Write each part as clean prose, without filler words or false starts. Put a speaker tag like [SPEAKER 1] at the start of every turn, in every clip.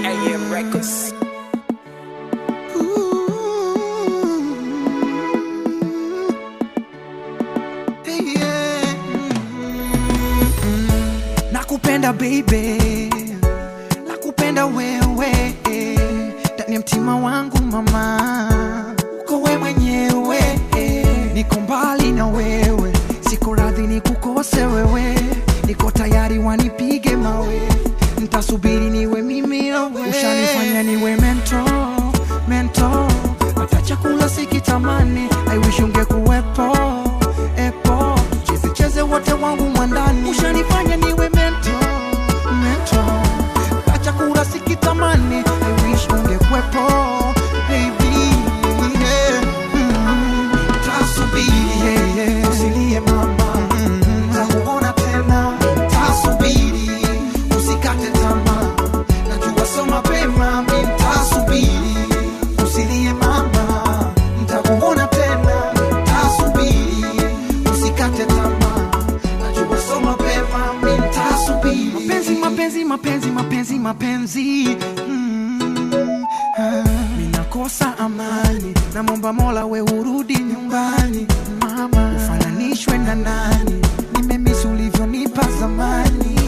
[SPEAKER 1] AM Records.
[SPEAKER 2] Nakupenda baby, nakupenda wewe, ndani ya mtima wangu mama, uko wewe mwenyewe, niko mbali na wewe, siko radhi nikukose wewe, niko tayari wanipige mawe, nitasubiri niwe mimi na wewe, ushanifanya niwe mentor, hata chakula sikitamani, I wish ungekuwepo, cheze wote wangu mwandani, ushanifanya niwe mentor, hata chakula sikitamani, I wish ungekuwepo, baby, tasubiri, usilie mama, nitakuona tena, tasubiri, usikate tamaa, najua so mapema, nitasubiri, usilie mama, nitakuona tena, tasubiri, usikate tamaa, najua so mapema, nitasubiri. Mapenzi minakosa amani, namomba Mola we urudi nyumbani mama, ufananishwe na nani, nimemisi ulivyonipa zamani,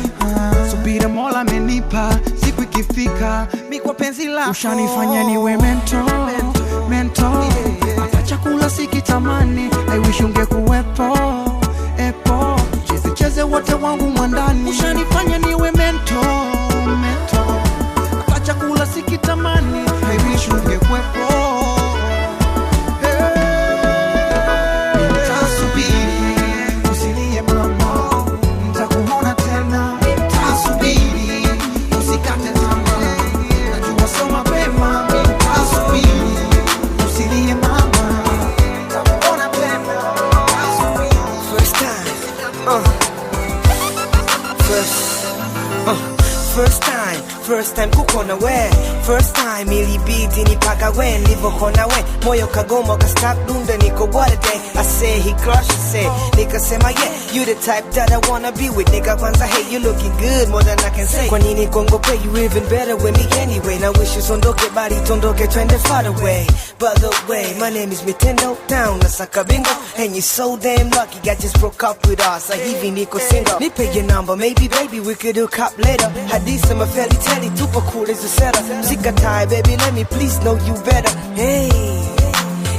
[SPEAKER 2] subira Mola amenipa, siku ikifika mikwa penzi lako, ushanifanya niwe mentor, hata chakula sikitamani, I wish ungekuwepo, cheze wote wangu mwandani, ushanifanya niwe mentor, hata chakula sikitamani, I wish ungekuwepo, nitasubiri, usilie mama, nitakuona tena, nitasubiri, usikate tamaa, najua so mapema, nitasubiri, usilie mama, nitakuona tena, nitasubiri.
[SPEAKER 3] First time kukona we, first time ilibidi nipaka we, nilivokona we, moyo kagoma kastop dunda niko what a day, I say he crush, he say, nigga sema yeah, you the type that I wanna be with, nigga kwanza hey, you looking good more than I can say, kwa nini kongo pay, you even better with me anyway, now wish you sondoke body tondoke twende far away, by the way, my name is Mitendo, down nasaka bingo, and you so damn lucky, I just broke up with us, I even niko single, nipe your number, maybe baby we could hook up later, hadisa mafeli teli, tupo cool as a setup, sikatai baby let me please know you better, hey,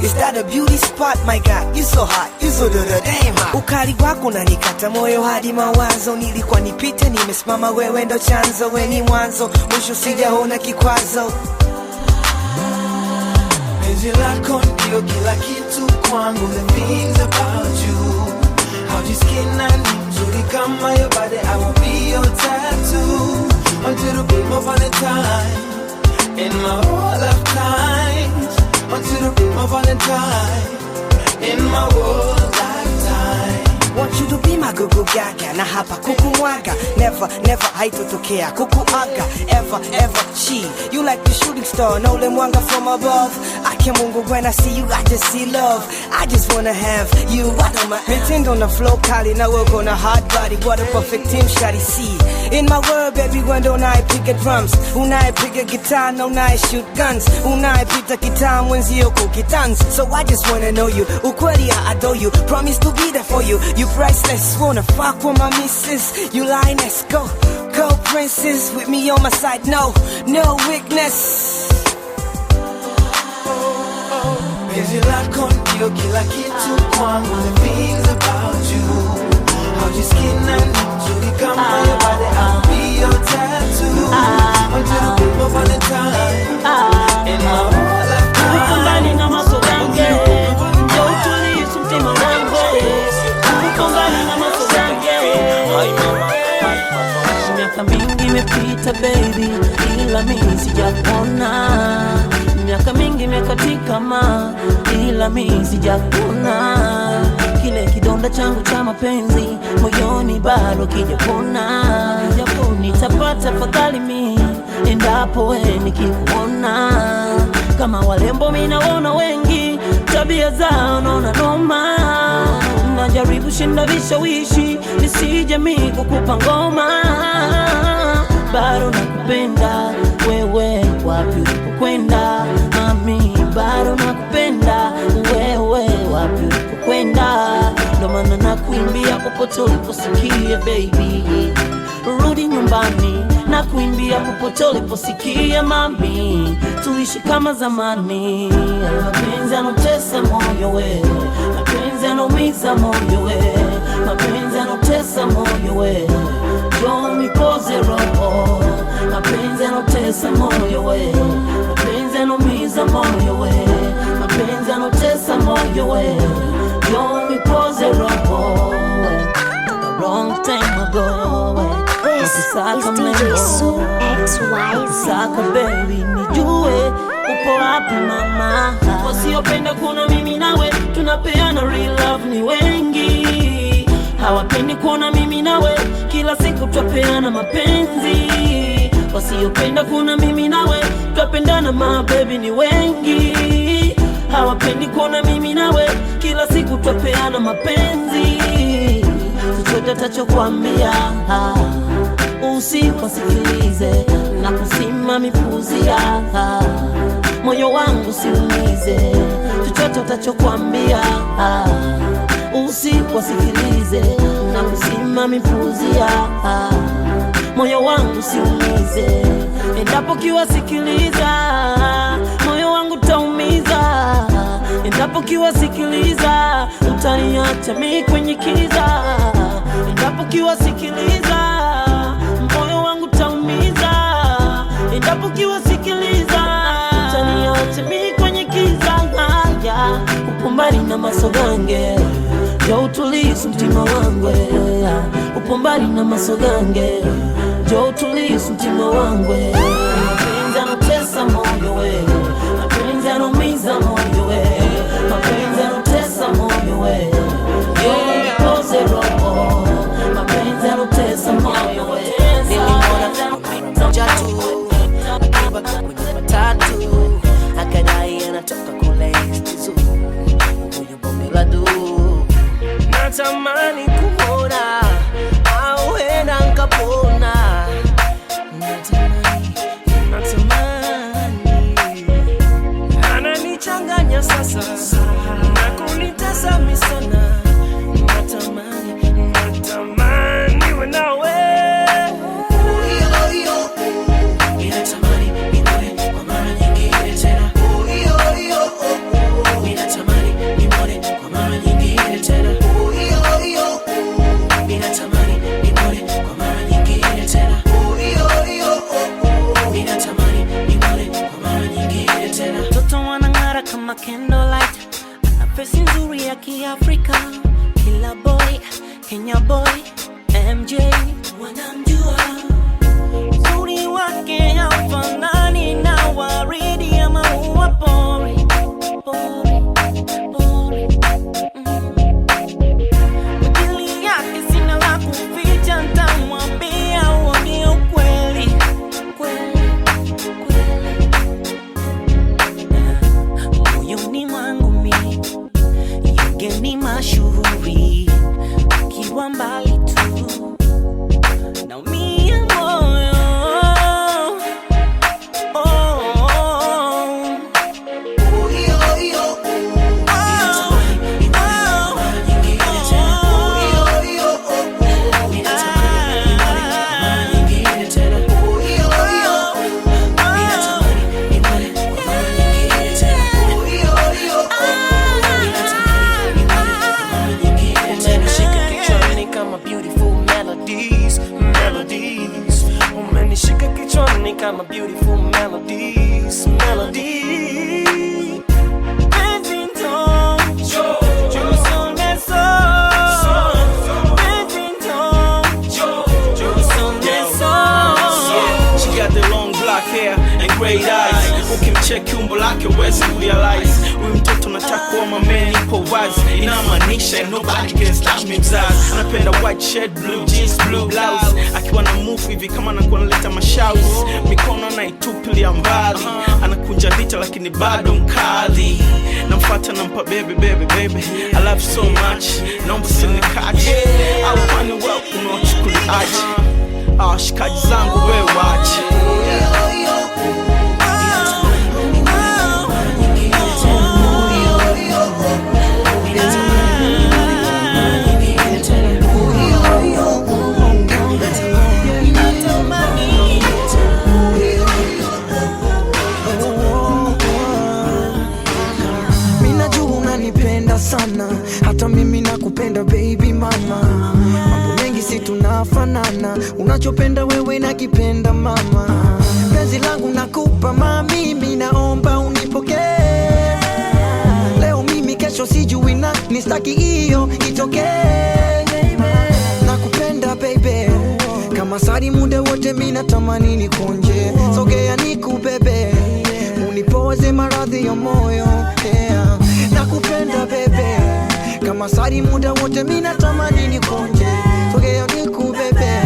[SPEAKER 3] is that a beauty spot my God, you so hot, you so damn hot, ukali wako unanikata moyo hadi mawazo, nilikuwa nipite nimesimama wewe ndo chanzo, we ni mwanzo, mwisho sijaona kikwazo,
[SPEAKER 2] penzi lako ndio kila kitu kwangu, the things about you, haujisikia ni mzuri kama your body, I will be your tattoo, until the people Valentine, in my whole lifetime, until the people Valentine, in my whole lifetime.
[SPEAKER 3] Want you to be my gugu gaga, na hapa kukumwaga, never haitotokea kukuaga, ever she, you like the shooting star, no lemwanga from above, ake Mungu when I see you, I just see love, I just wanna have you right on my Nintendo on the flow, kali na work on a hard body, what a perfect team, shawty see, in my world baby when don't I pick a drums, unai pick a guitar, no I shoot guns, unai pita guitar, mwenzio kukitans, so I just wanna know you, ukweli I adore you, promise to be there for you, you priceless, wanna fuck with my missus, you lioness, go princess, with me on my side, no weakness.
[SPEAKER 2] Penzi lako ndio kila kitu kwangu, the things about you, haujisikia ni mzuri kama your body, I'll be your tattoo, until the people Valentine, in my whole lifetime.
[SPEAKER 4] Kungani na maso yange, ndio utulisu mtima wangu, kungani na maso yange, miaka mingi imepita baby, ila mimi sijakuona, miaka mingi imekatika ma, ila mimi sijakuona, kile kidonda changu cha mapenzi moyoni bado kijapona, japo nitapata fadhali mimi endapo wewe nikikuona, kama walembo mimi naona wengi tabia zao naona noma, najaribu kushinda vishawishi, nisije mimi kukupa ngoma. Bado nakupenda wewe, wapi ulipokwenda mami, bado nakupenda wewe, wapi ulipokwenda. Ndo maana nakuimbia popote uliposikia baby, rudi nyumbani. Nakuimbia popote uliposikia mami, tuishi kama zamani. Mapenzi yanotesa moyo we, mapenzi yanaumiza moyo we, mapenzi yanotesa moyo we, njoo nipoze roho. Mapenzi yanotesa moyo we, mapenzi yanaumiza moyo we, mapenzi yanotesa moyo we, njoo nipoze roho. A long time ago
[SPEAKER 5] This is DJ Su XYZ.
[SPEAKER 4] Saka baby nijue upo wapi mama. Wasiopenda kuona mimi nawe tunapeana real love ni wengi, hawapendi kuona mimi nawe kila siku twapeana mapenzi. Wasiopenda kuona mimi nawe twapendana my baby ni wengi, hawapendi kuona mimi nawe kila siku twapeana mapenzi. Chochote tachokuambia usiwasikilize na kusima mipuzia, moyo wangu siumize. Chochote utachokuambia usiwasikilize na kusima mipuzia, moyo wangu siumize. Endapo kiwasikiliza moyo wangu taumiza, endapo kiwasikiliza utaniacha mimi kwenye kiza. Endapo kiwasikiliza moyo wangu taumiza, endapo kiwasikiliza utaniacha mimi kwenye kiza. Haya upo mbali na masogange, njoo utulize mtima wangu. Upo mbali na masogange, njoo utulize mtima wangu. Mapenzi yanotesa moyo we, mapenzi yanaumiza moyo we, mapenzi yanotesa moyo we, njoo nipoze roho. Mapenzi yanotesa moyo we.
[SPEAKER 3] Nilimwona moja tu akiwa kwenye matatu, akadai anatoka kule Istizu, huyo bonge la du. Natamani kuona au hena nkapona, natamani ananichanganya sasa na kunitesa misana. Natamani we nawe.
[SPEAKER 6] Toto wanang'ara kama candlelight, ana face nzuri ya Kiafrika. Kila boy, Kenya boy, MJ wanamjua. Uzuri wake haufanani na waridi ya maua pori, pori, pori. Akili yake sina la kuficha, nitamwambia uone ukweli, kweli, kweli. Moyoni mwangu mimi yugeni mashuhuri, ukiwa mbali tu naumia moyo.
[SPEAKER 3] Umenishika kichwani kama beautiful melodies, melodies.
[SPEAKER 7] She got the long black hair and great eyes. Ukimcheck umbo lake huwezi kurealize huyu mtoto nataka kuwa mameni, ipo wazi. inamaanisha nobody can stop me mzazi. Anapenda white shirt, blue jeans, blue blouse. Akiwa na move hivi kama anakuwa analeta mashauri. Mikono anaitupilia mbali. Anakunja vita lakini bado mkali. Namfuata nampa baby I love so much. Naomba usinikache. Au kwani wewe unachukuliaje? Shikaji zangu wewe wache.
[SPEAKER 3] Sana hata mimi nakupenda baby mama, mambo mengi si tunafanana, unachopenda wewe nakipenda mama, penzi langu nakupa mami, mimi naomba unipokee leo, mimi kesho sijui na nistaki hiyo itokee, nakupenda baby kama sari muda wote, mimi natamani nikonje, sogea nikubebe unipoze maradhi ya moyo, yeah. Nakupenda bebe kama sari muda wote, mimi natamani nikonje, sogea nikubebe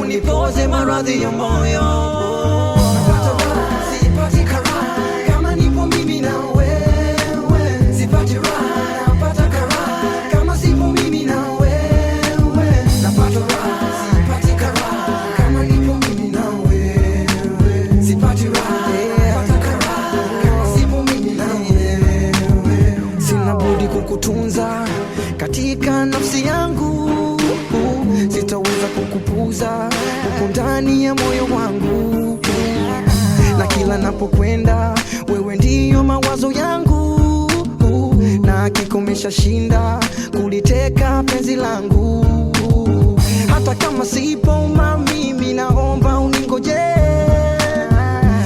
[SPEAKER 3] unipoze maradhi ya moyo. Sipati karaha kama nipo mimi na wewe, sipati raha napata karaha kama sipo mimi na wewe, napata raha sipati karaha kama nipo mimi na wewe, sipati raha napata karaha kama sipo mimi na wewe, sina budi kukutunza katika nafsi yangu, sitaweza kukupuza uko ndani ya moyo wangu, na kila napokwenda wewe ndiyo mawazo yangu, na kikomesha shinda kuliteka penzi langu, hata kama sipo mami, mimi naomba uningoje,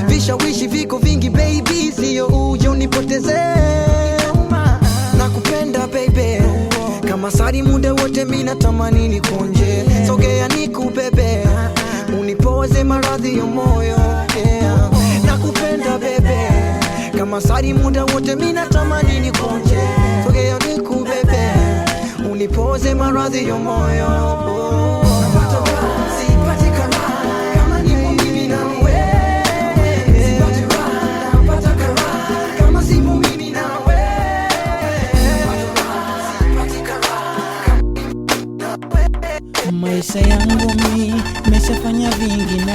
[SPEAKER 3] vishawishi viko vingi baby, sio uje unipoteze, nakupenda baby kama sari muda wote, mimi natamani nikonje, sogea nikubebe unipoze maradhi ya moyo, yeah. Nakupenda bebe kama sari muda wote, mimi natamani nikonje, sogea nikubebe unipoze maradhi ya moyo, oh. Sipati karaha kama nipo mimi na wewe, sipati raha napata karaha kama sipo mimi na wewe,
[SPEAKER 6] maisha yangu mimi nimeshafanya vingi na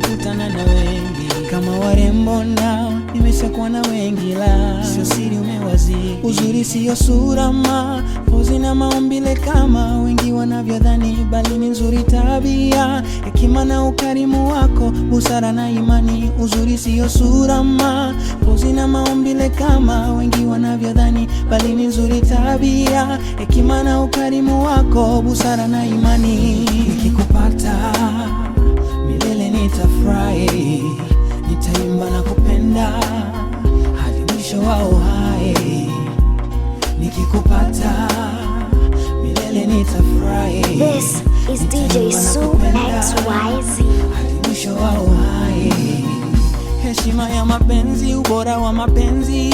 [SPEAKER 6] kukutana na wengi kama warembo, nao nimeshakuwa na wengi, la sio siri umewazi, uzuri sio sura ma pozi na maumbile kama wengi wanavyodhani, bali ni nzuri tabia, hekima na ukarimu wako, busara na imani, uzuri sio sura ma pozi na maumbile kama wengi wanavyodhani, bali ni nzuri tabia, hekima na ukarimu wako, busara na imani, nikikupata milele nitafurahi, nitaimba na kupenda hadi mwisho wa uhai, nikikupata milele nitafurahi.
[SPEAKER 5] This is DJ Sue XYZ.
[SPEAKER 6] Hadi mwisho wa uhai, heshima ya mapenzi, ubora wa mapenzi,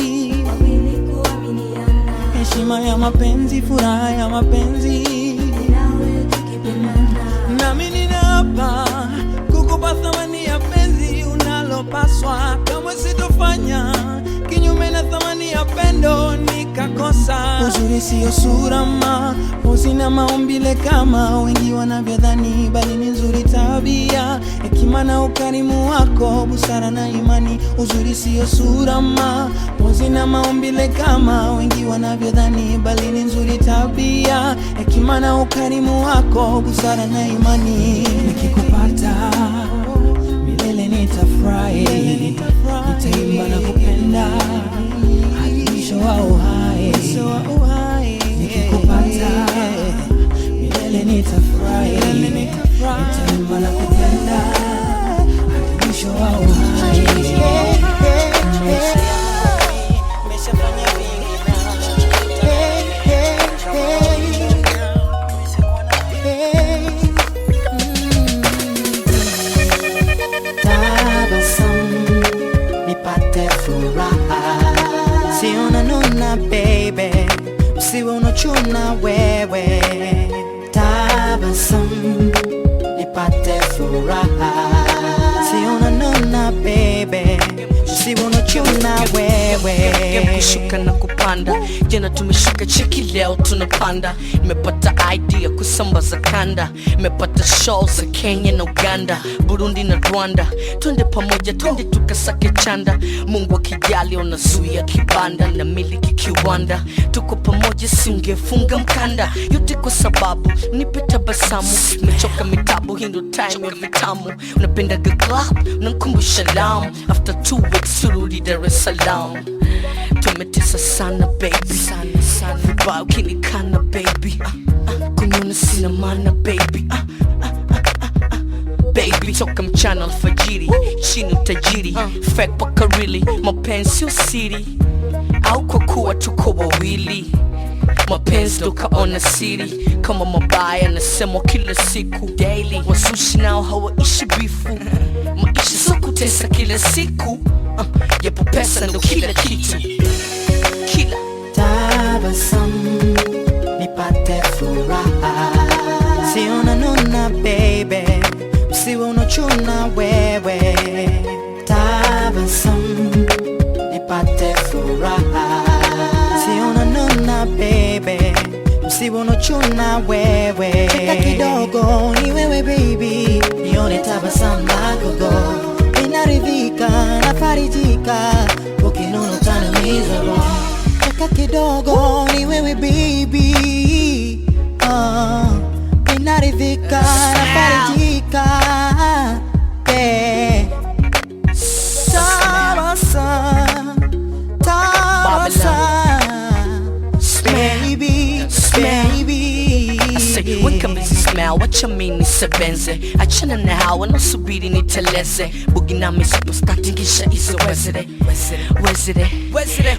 [SPEAKER 6] heshima ya mapenzi, furaha ya mapenzi, nami ninaapa kukupa thamani ya penzi unalopaswa, kama sitofanya kinyume na thamani ya pendo nikakosa, uzuri sio sura ma pozi na maumbile kama wengi wanavyodhani, bali ni nzuri tabia, hekima na ukarimu wako, busara na imani, uzuri sio sura ma pozi na maumbile kama wengi wanavyodhani, bali ni nzuri tabia, hekima na ukarimu wako, busara na imani, nikikupata milele nitafurahi, nitaimba na kupenda hadi mwisho wa uhai, nikikupata milele nitafurahi, nitaimba na kupenda hadi mwisho wa uhai. Nimeshafanya vingi tabasamu nipate furaha, si unanuna baby,
[SPEAKER 3] usiwe unachuna wewe. Tabasamu nipate furaha, si unanuna baby, usiwe unachuna wewe.
[SPEAKER 8] Kushuka na kupanda, jana tumeshuka cheki, leo tunapanda. Nimepata idea kusambaza kanda, nimepata show za Kenya na Uganda, Burundi na Rwanda. Twende pamoja, twende tukasake chanda. Mungu akijali unazuia kibanda na miliki kiwanda. Tuko pamoja, singefunga mkanda. Yote kwa sababu nipe tabasamu. Nimechoka mitabu, hii ndo time ya vitamu. Unapenda the club, unanikumbusha lamu. After 2 weeks turudi Dar es Salaam. Tumetesa sana baby, vibaya ukinikana baby, kunyona sina maana baby, baby toka mchana alfajiri, chini utajiri, fake paka really, mapenzi sio siri, au kwa kuwa tuko wawili, mapenzi ndo kaona siri, kama mabaya nasemwa kila siku daily, wasushi nao hawaishi bifu, maisha sio kutesa kila siku, yapo pesa ndo kila kitu, kila
[SPEAKER 3] tabasamu nipate furaha, si unanuna baby, usiwe unachuna wewe. Tabasamu nipate furaha, si unanuna baby, usiwe unachuna wewe. Cheka kidogo ni wewe baby, nione tabasamu lako, ninaridhika nafarijika, ukinuna utaniumiza roho. Cheka kidogo ni wewe baby, ninaridhika nafarijika, tabasamu, baby, baby.
[SPEAKER 8] weka mbizi smell, wacha mimi nisebenze, achana na hawa nasubiri niteleze, bugi nami superstar tingisha izo wezere,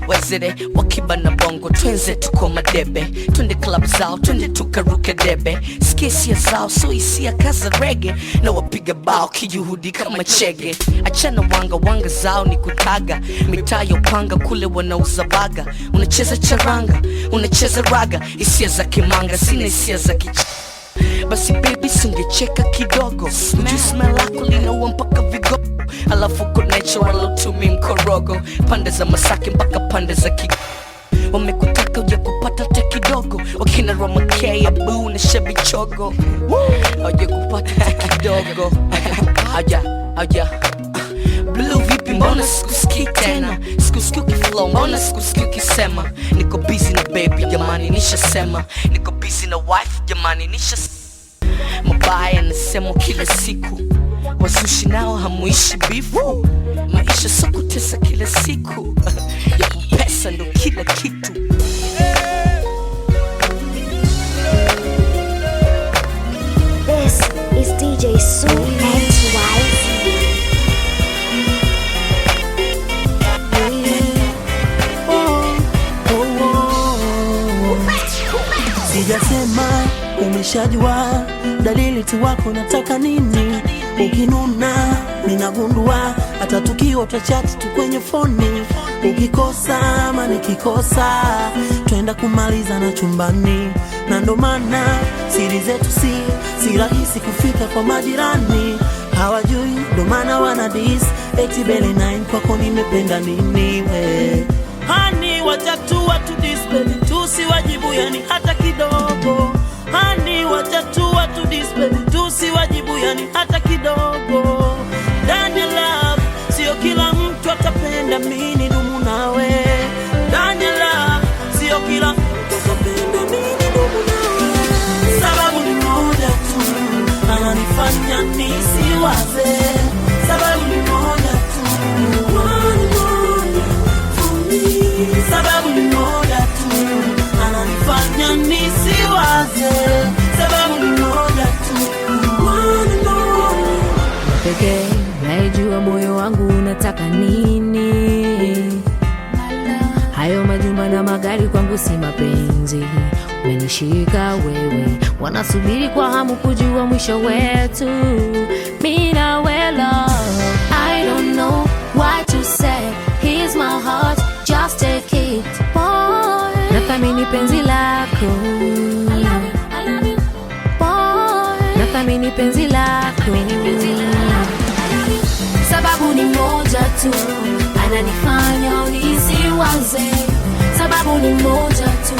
[SPEAKER 8] wezere, wakiba na bongo twenze tuko madebe, twende club zao, twende tukaruke debe, skisia zao, so isia kaza reggae, na wapiga bao kijuhudi kama chege, achana wanga zao ni kutaga, mitaa ya Upanga kule wanauza baga, unacheza charanga, unacheza raga, isia za kimanga, sina isia za basi baby singecheka kidogo, ujui smell lako linaua mpaka vigo, alafu uko natural utumi mkorogo, pande za Masaki mpaka pande za wamekutaka uja kupata te kidogo, wakina Roma K, Abu na Shebi Chogo, uja kupata te kidogo, aja Blue vipi mbona sikusikii tena, sikusikii ukiflow mbona sikusikii ukisema, niko busy na baby jamani nishasema, niko busy na wife jamani mabaya nasema kila siku, wasushi nao hamuishi bifu, maisha sio kutesa kila siku, yapo pesa ndo kila kitu.
[SPEAKER 5] This is DJ Sue XYZ.
[SPEAKER 4] Sijasema umeshajua dalili tu wako nataka nini, ukinuna ninagundua, hata tukiwa tutachat tu kwenye phone, ukikosa ama nikikosa twenda kumaliza na chumbani, na ndo maana siri zetu si rahisi kufika kwa majirani, hawajui ndo maana wana diss eti Bele 9 kwako nimependa nini we. Hani watatu watu display tusiwajibu yani hata kidogo, hani watatu watu display tusiwajibu yani hata kidogo. Ndani ya love sio kila mtu atapenda mimi dumu nawe, ndani ya love sio kila mtu atapenda mimi dumu nawe, sababu ni moja tu ananifanya nisiwaze, sababu ni moja tu, sababu ni moja tu ananifanya nisiwaze, sababu ni moja tu,
[SPEAKER 9] pekee naijua moyo wangu unataka nini, hayo majumba na magari kwangu si mapenzi, umenishika wewe, wanasubiri kwa hamu kujua mwisho wetu, mimi na wewe love. I don't know what to say, here's my heart, just take it boy, nathamini penzi lako lako, nathamini penzi lako, sababu ni moja tu ananifanya nisiwaze, sababu ni moja tu,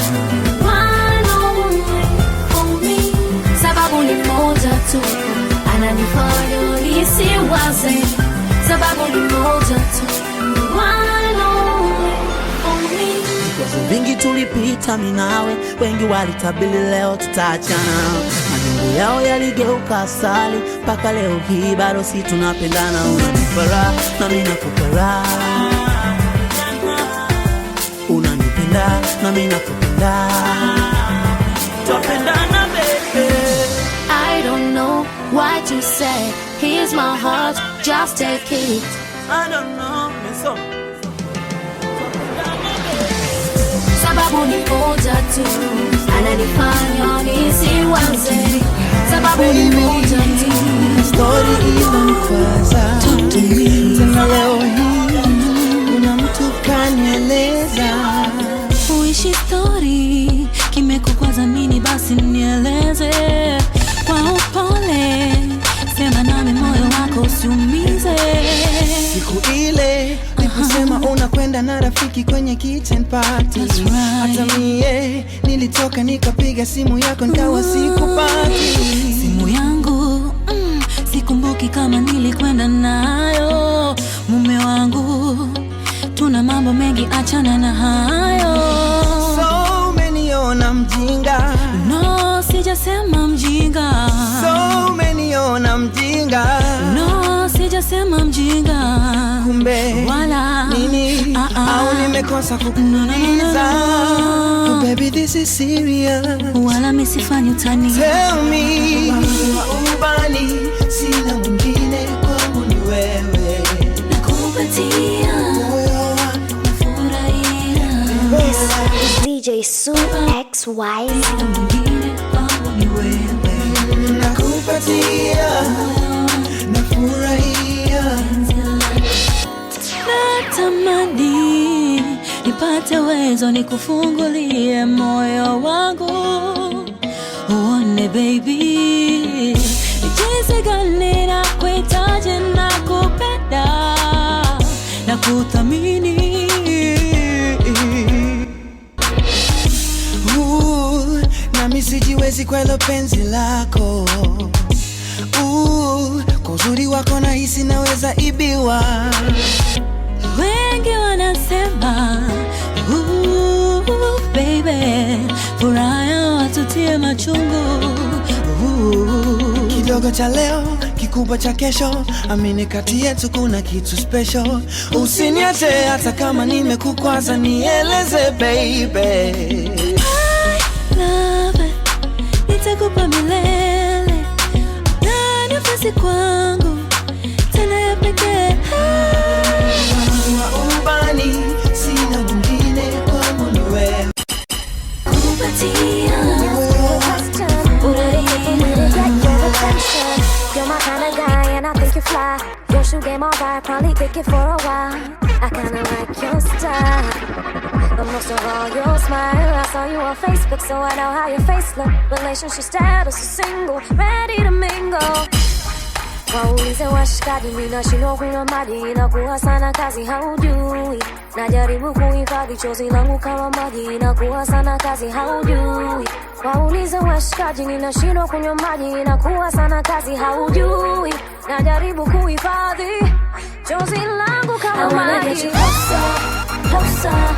[SPEAKER 9] one only for me, sababu ni moja tu ananifanya nisiwaze, sababu ni moja tu, one only for me.
[SPEAKER 4] Vikwazo vingi tulipita minawe, wengi walitabili leo tutaachana, majungu yao yaligeuka asali, mpaka leo hii bado si tunapendana. Unanipara na mimi nakupara, unanipenda na mimi nakupenda, tupendana baby.
[SPEAKER 9] I don't know what you say, here's my heart, just take it.
[SPEAKER 4] I don't know, so
[SPEAKER 9] sababu ni moja tu ananifanya nisiwaze, sababu ni moja tu.
[SPEAKER 6] Story inanikwaza tena leo hii kuna mtu kanieleza
[SPEAKER 10] uishi story kimekukwaza nini, basi nieleze kwa upole, sema nami moyo wako usiumize.
[SPEAKER 6] Siku ile nikusema unakwenda na rafiki kwenye kitchen party, hata mie nilitoka nikapiga simu yako nikawa sikupati.
[SPEAKER 10] Simu yangu sikumbuki kama nilikwenda nayo, mume wangu tuna mambo mengi, achana na hayo.
[SPEAKER 6] So umeniona mjinga?
[SPEAKER 10] No, sijasema mjinga.
[SPEAKER 6] So umeniona mjinga?
[SPEAKER 10] No, sijasema mjinga.
[SPEAKER 6] Kumbe
[SPEAKER 10] wala
[SPEAKER 6] nini? Au nimekosa kukuuliza? Oh baby, this is serious.
[SPEAKER 10] Wala misifanyi utani.
[SPEAKER 6] Tell me, ubani sina mwingine kwangu ni wewe,
[SPEAKER 10] nakupatia
[SPEAKER 6] moyo wangu
[SPEAKER 10] nafurahia.
[SPEAKER 5] This is DJ Sue XY.
[SPEAKER 10] Sina mwingine kwangu ni wewe,
[SPEAKER 6] nakupatia nafurahia.
[SPEAKER 10] Natamani nipate uwezo nikufungulie moyo wangu, uone baby jinsi gani nakuhitaji, nakupenda na kuthamini.
[SPEAKER 6] Nami sijiwezi kwa hilo penzi lako, kwa uzuri wako nahisi naweza ibiwa.
[SPEAKER 10] Wengi wanasema baby, furaha yao watutie machungu.
[SPEAKER 6] Kidogo cha leo, kikubwa cha kesho, amini kati yetu kuna kitu special. Usiniache hata kama nimekukwaza, nieleze baby.
[SPEAKER 10] I love it, nitakupa milele, na nafasi kwangu tena ya pekee.
[SPEAKER 6] Ubani sina mwingine kwangu ni wewe,
[SPEAKER 10] kupatia
[SPEAKER 5] You're my kind of guy and I think you fly. Your shoe game alright, probably kick it for a while. I kinda like your style, but most of all your smile. I saw you on Facebook, so I know how your face look. Relationship status is single, ready to mingle. Waulize washikaji, mimi nashindwa kunywa maji, inakuwa sana kazi haujui. Najaribu kuhifadhi chozi langu kama maji, inakuwa sana kazi haujui. Waulize washikaji, ninashindwa kunywa maji, inakuwa sana kazi haujui. Najaribu kuhifadhi chozi langu kama maji. Closer, closer,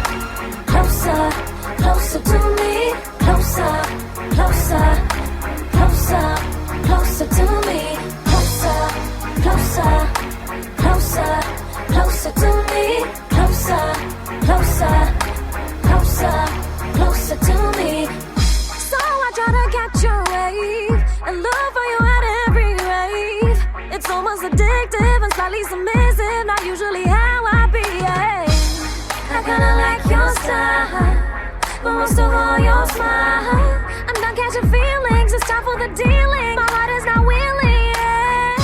[SPEAKER 5] closer, closer to me. Closer, closer, closer, closer to me. Closer, closer, closer, closer to me. Closer, closer, closer, closer to me. So I try to catch your wave and look for you at every rave. It's almost addictive and slightly submissive, not usually how I behave. I kinda like your style, but most of all your smile. I'm done catching feelings, it's time for the dealing. My heart is not willing, yeah.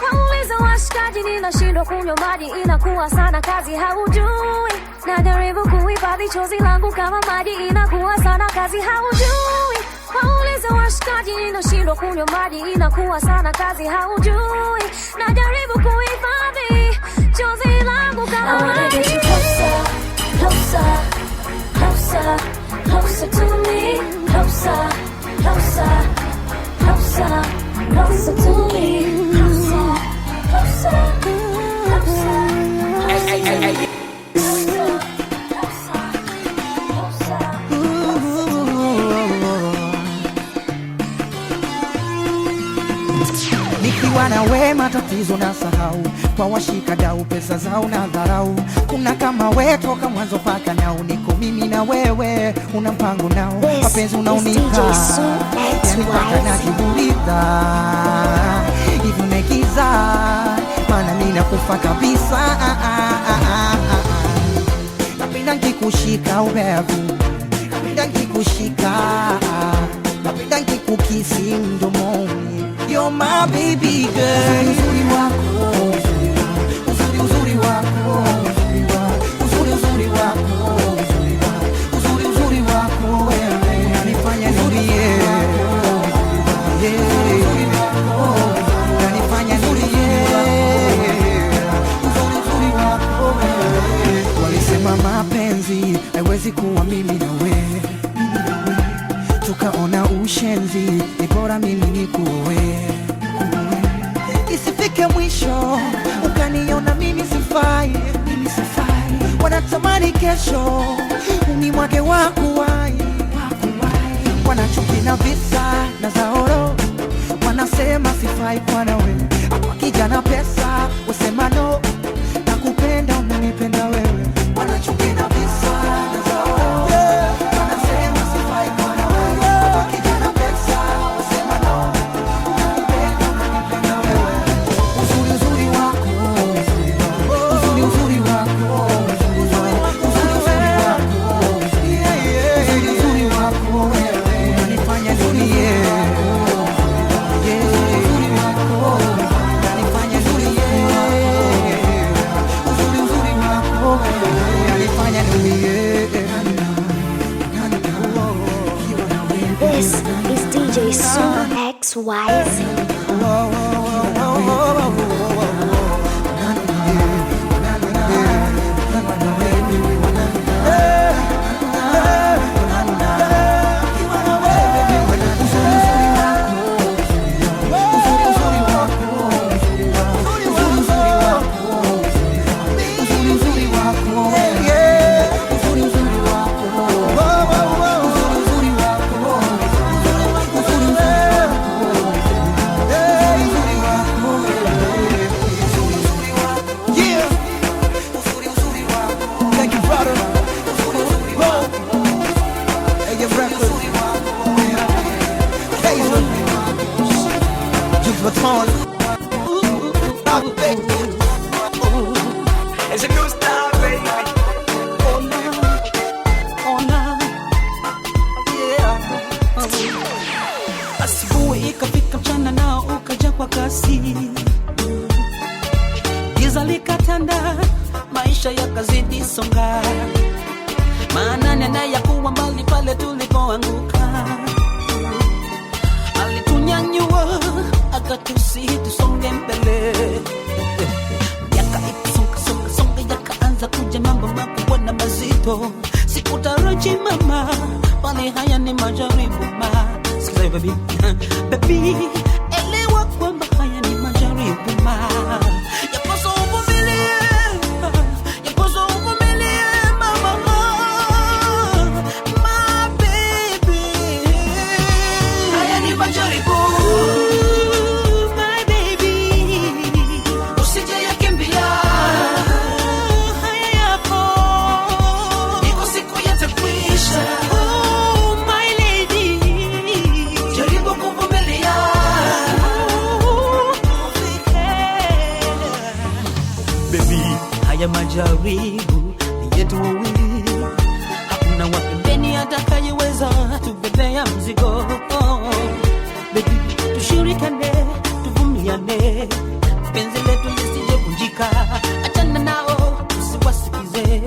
[SPEAKER 5] Waulize washikaji, ninashindwa kunywa maji, inakuwa sana kazi haujui. najaribu kuhifadhi chozi langu kama maji, inakuwa sana kazi haujui. Waulize washikaji, ninashindwa kunywa maji, inakuwa sana kazi haujui. Najaribu kuhifadhi chozi langu kama maji. I wanna get you closer, closer, closer, closer to me, closer, closer, closer, closer to me, closer, closer, closer. Hey, hey, hey, hey.
[SPEAKER 11] Nikiwa na we matatizo na sahau, kwa washika dau pesa zao na dharau. Kuna kama we toka mwanzo paka nao, niko mimi na wewe, una mpango nao, mapenzi unaonipa yani paka na kiburida hivi umegiza, maana mimi nakufa kabisa. Napenda nikikushika ubevu, napenda nikikushika, napenda nikikukisi mdomoni. You're my baby girl. Uzuri wako, uzuri wako, uzuri wako, uzuri wako wewe unanifanya nilie, unanifanya nilie, uzuri wako wewe. Walisema mapenzi haiwezi kuwa mimi na wewe, tukaona ushenzi, ni bora mimi nikuoe. Isifike mwisho ukaniona mimi sifai, wanatamani kesho unimwage wakuwai, wanachuki na visa na zaoro, wanasema sifai kwa nawe. Hapa kijana pesa usema no, nakupenda unanipenda wewe, wanachuki na visa na zaoro, wanasema sifai kwa nawe. Hapa kijana pesa usema no, nakupenda unanipenda wewe. Uzuri wako, uzuri wako, uzuri wako wewe unanifanya nilie, uzuri wako unanifanya nilie, uzuri wako wewe unanifanya nilie.
[SPEAKER 5] This is DJ Super XYZ.
[SPEAKER 1] It's a new style, baby.
[SPEAKER 6] Asubuhi ikafika, mchana nao ukaja kwa kasi, giza likatanda, maisha yakazidi songa, maana nayakuwa mbali pale tulipoanguka. Alitunyanyua akatusihi tusonge mbele, miaka ikasonga yakaanza kuja mambo makubwa na mazito. Sikutaraji mama, bali haya ni majaribu ma. Sikiza baby, baby, elewa kwamba haya ni majaribu ma. Yapaswa uvumilie, yapaswa uvumilie mama, my baby. Haya ni majaribu my baby, usije yakimbia haya yako, iko siku yatakwisha. Oh my lady, jaribu kuvumilia. Baby, haya majaribu ni yetu wawili, hakuna wa pembeni atakayeweza tubebea mzigo. Baby, tushirikane, tuvumiliane, penzi letu lisije vunjika. Achana nao, usiwasikize,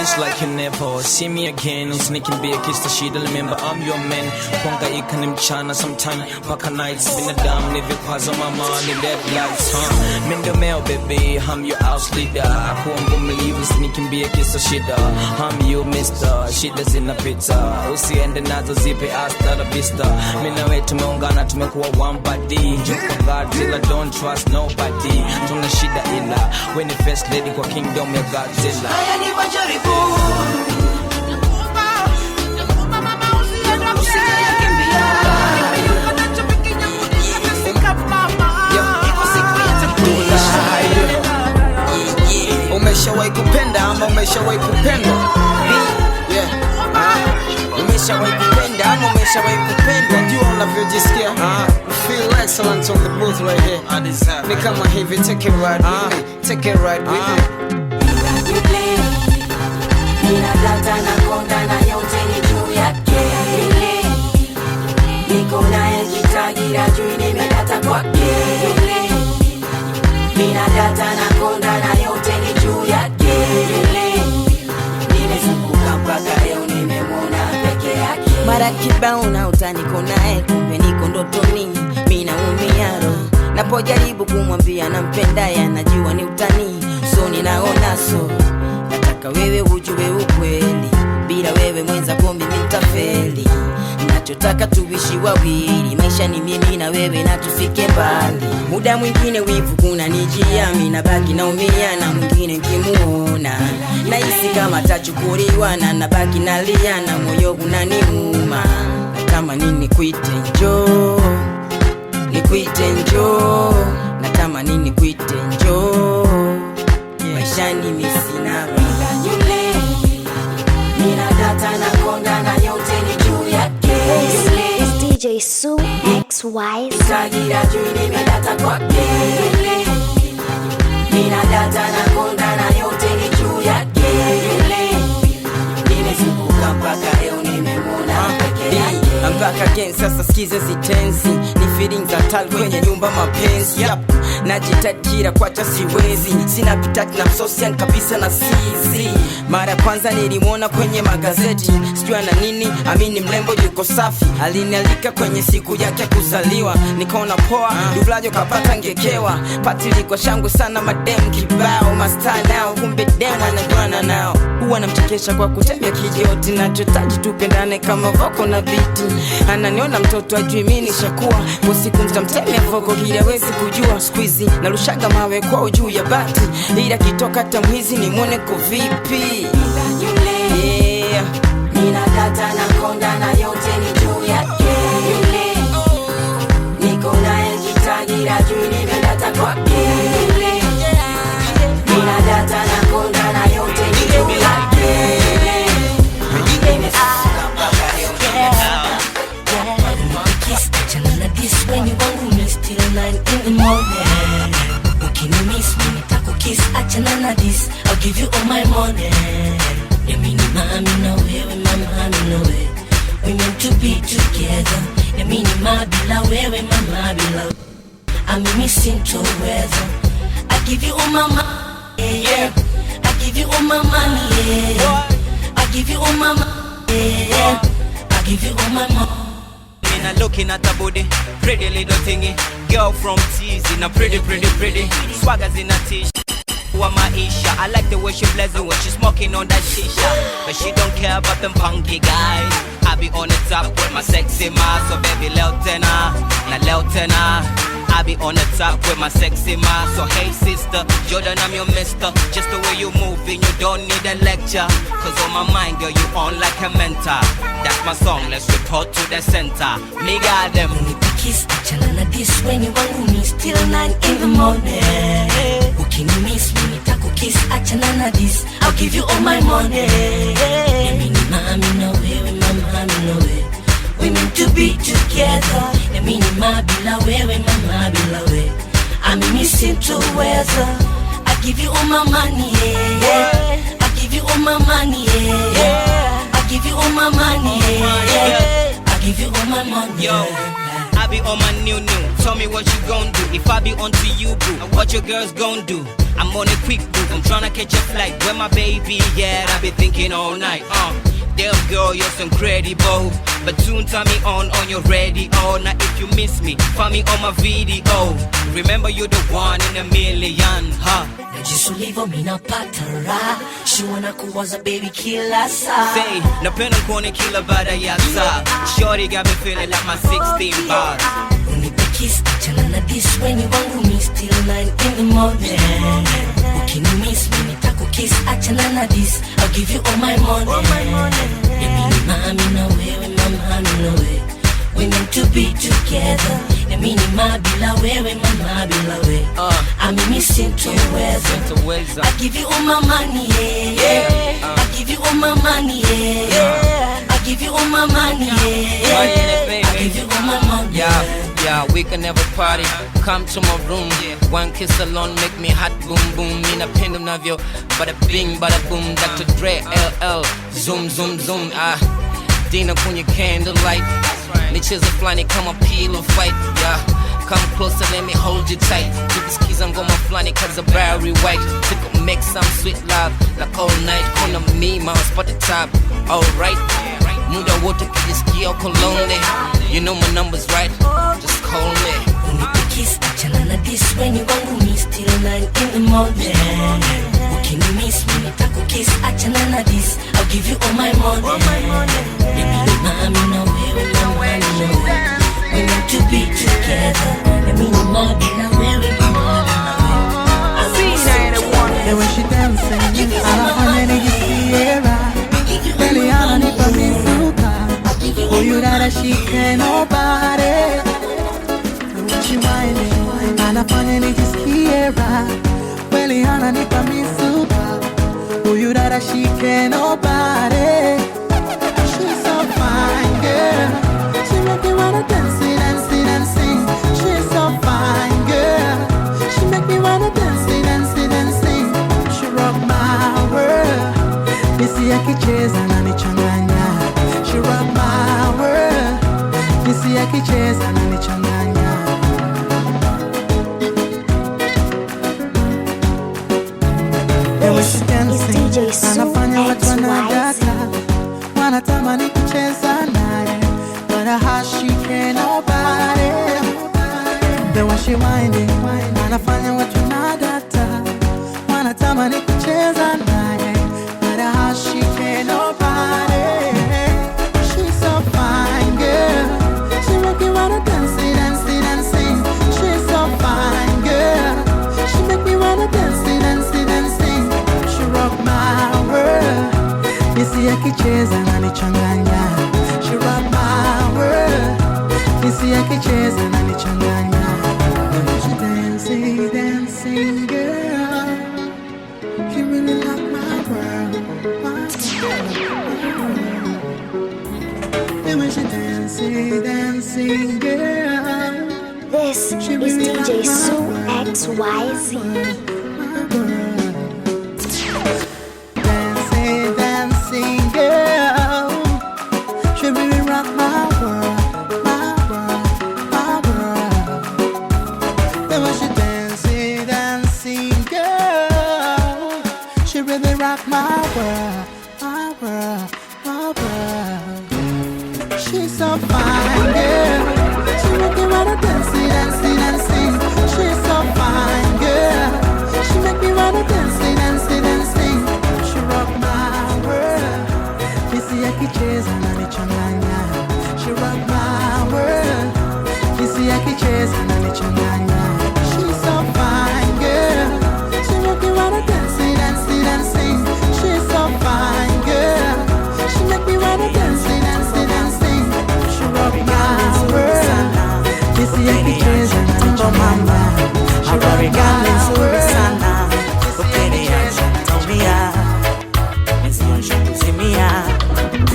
[SPEAKER 12] Feels like you never see me again. Usinikimbie kisa shida, remember I'm your man. Kuhangaika ni mchana sometime paka nights. Binadamu ni vikwazo mama, ni dead lights, Minga male baby, I'm your house leader. Kuwa mvumilivu usinikimbie kisa shida. I'm you mister, shida zinapita. Usiende nazo zipe hasta la vista. Mina we tumeungana tumekuwa one body. Njoko Godzilla, don't trust nobody. Tuna shida ila we ni first lady kwa kingdom ya Godzilla.
[SPEAKER 2] Haya ni majaribu,
[SPEAKER 3] umeshawahi kupenda ama umeshawahi kupendwa? Umeshawahi kupenda ama umeshawahi kupendwa? Ndio unavyojisikia? Feel excellent on the booth right here. Ni kama hivi, take it right with me, take it right with me.
[SPEAKER 10] Nina data na konda na yote ni juu yake. Niko naye jitagira juu nimedata kwake. Nina data na konda na yote ni juu yake. Nimezunguka mpaka leo nimemwona peke yake.
[SPEAKER 13] Mara kibao na utaniko naye, kumbe niko ndotoni. Mimi naumia roho napojaribu kumwambia nampendaye, anajua ni utani. So ninaona so nataka wewe ujue ukweli, bila wewe mwenza kombi nitafeli. Nachotaka tuishi wawili, maisha ni mimi na wewe na tufike mbali. Muda mwingine wivu kuna nijia, mimi nabaki naumia na mwingine nikimuona nahisi kama tachukuliwa na nabaki nalia na moyo unaniuma. Kama nini kuite njoo, nikuite njoo, na kama nini kuite njoo, maisha ni mimi sina
[SPEAKER 10] yule. Nina data na konda na yote ni juu yake.
[SPEAKER 5] It's DJ Sue XYZ.
[SPEAKER 10] Tagira juu nimedata kwake. Nina data na konda na yote ni juu yake. Nimezunguka mpaka leo nimemwona peke yake.
[SPEAKER 3] I'm back again, sasa skize zitenzi. Ni feelings atal kwenye nyumba mapenzi. Najitajira kwacha siwezi. Sina pitati na social kabisa na sizi. Mara kwanza nilimwona kwenye magazeti. Sijua na nini, amini mlembo yuko safi. Alinialika kwenye siku yake kuzaliwa. Nikaona poa, dublajo kapata ngekewa. Patili kwa shangu sana madem kibao. Mastaa nao, kumbe demo anajuana nao. Huwa namchekesha kwa kutembea kijoti. Nachotaji tupendane kama voko na biti. Ananiona mtoto ajui mimi nishakuwa. Kwa siku mtamtemea voko ili hawezi kujua. Squeezy narushaga mawe kwa juu ya bati, ila kitoka tamhizi ni mwone ko vipi.
[SPEAKER 10] Yeah. Nina data na konda na yote ni juu yake. Niko naye jitagira juu nimedata kwake. Nina data na konda na yote ni juu yake.
[SPEAKER 8] When you want me still 9 in the morning. Can you miss me? Nitaku kiss achana na this. I'll give you all my money. Yamini mami na wewe, mama na wewe. We meant to be together. Yamini mabila wewe, mama bila. I'm missing to weather. I give you all my money, yeah. I give you all my money, yeah. I give you all my money, yeah. I give you all my money.
[SPEAKER 14] Looking at her body, pretty little thingy. Girl from T's in a pretty swaggers in a t-shirt. Maisha, I like the way she blessing when she's smoking on that shisha. But she don't care about them punky guys. I be on the top with my sexy ma. So baby, lil tenor, na lil tenor. I be on the top with my sexy ma. So hey sister, Jordan I'm your mister. Just the way you moving, you don't need a lecture. Cause on my mind, girl, you on like a mentor. That's my song, let's report to the center. Me got them.
[SPEAKER 8] Kiss achana na this when you want me still 9 in the morning. Can you miss me? Nitaku kiss achana na this. I'll give you all my money. Yamini mami na wewe, mama na wewe. We meant to be together. Yamini mabila wewe, mama bila wewe. I'm missing to weather. I give you all my money, yeah. I give you all my money, yeah. I give you all my money, yeah. I give you all my money.
[SPEAKER 14] Yo, I be on my new. Tell me what you gon' do. If I be onto you, boo, what your girls gon' do? I'm on a quick move, I'm tryna catch a flight. Where my baby at? I've been thinking all night. Damn girl, you're so incredible. But soon turn me on your radio. Now if you miss me, find me on my video. Remember you're the one in a million, huh?
[SPEAKER 8] Najisi ulivyo minapata raha, shiwana kuwaza baby kila saa.
[SPEAKER 14] Say, napenda kuone kila baada ya saa. Shorty got me feeling like my 16 bars.
[SPEAKER 8] Unipe kiss, achana na this when you wangu me still 9 in the morning. Ukini miss me, nitakukiss, achana na this, I'll give you all my money. Baby ni mami na wewe, mama na wewe. We meant to be together. Mimi ni mabila wewe, mama bila wewe. I'm missing two ways. I give you all my money, yeah. I give you all my money, yeah. I give you all my money, yeah. I give you all my money.
[SPEAKER 12] Yeah, we can never party. Come to my room. One kiss alone make me hot boom boom. Ninapenda unavyo bada bing bada boom. Dr. Dre LL zoom zoom zoom. Dina kwenye candlelight. Nicheze flani kama pillow fight. Yeah, come closer, let me hold you tight. Tukisikiza ngoma flani kaza Barry White. Tuko make some sweet love like all night. Kuna mima spot the top. Alright, muda wote kijisikia uko lonely. You know my number's right, just call me.
[SPEAKER 8] Unipe kiss, achana na this when you wangu me still 9 in the morning. Ukini miss me, nitakukiss, achana na this, I'll give you all my money. Baby ni mami na wewe, mama na wewe. We meant to be together. Baby ni mami na wewe, mama na wewe.
[SPEAKER 11] The way she dancing, anafanya nijisikie raha. Kweli ananipa mizuka, huyu dada shike nobody. The way she whining, anafanya nijisikie raha. Kweli ananipa mizuka, huyu dada shike nobody. She's so fine, girl. She make me wanna dance, dance, dance, sing. She's so fine, girl. She make me wanna dance, dance, dance, sing. She rock my world. Missy akicheza na nichanganya. She rock my world. Missy akicheza na nichanganya. The way she dancing, anafanya watu wanadaka. Wanatamani kucheza naye, but she can't nobody. The way she whining, anafanya watu wanadata. Wanatamani kucheza naye, but she can't nobody. She's so fine, girl. She make me wanna dance, dance, dance, sing. She's so fine, girl. She make me wanna dance, dance, dance, sing. She rock my world. Missy akicheza na nichanganya. She rock my world. Missy akicheza na nichanganya. She dancing, dancing girl. She really rock my world. The way she dancing, dancing girl.
[SPEAKER 5] This is DJ Sue XYZ.
[SPEAKER 11] Dancing, dancing girl. She really rock my world, my world, my world. The way she dancing, dancing girl. She really rock my world, my world, my world. She's so fine, girl. She make me wanna dance, dance, dance, sing. She's so fine, girl. She make me wanna dance, dance, dance, sing. She rock my world. Missy akicheza na nichanganya. She rock my world. Missy akicheza na nichanganya. She's so fine, girl. She make me wanna dance, dance, dance, sing. She's so fine, girl. She make me wanna dance, dance, dance, sing. She rock my world. Missy akicheza na nichanganya. She rock my world.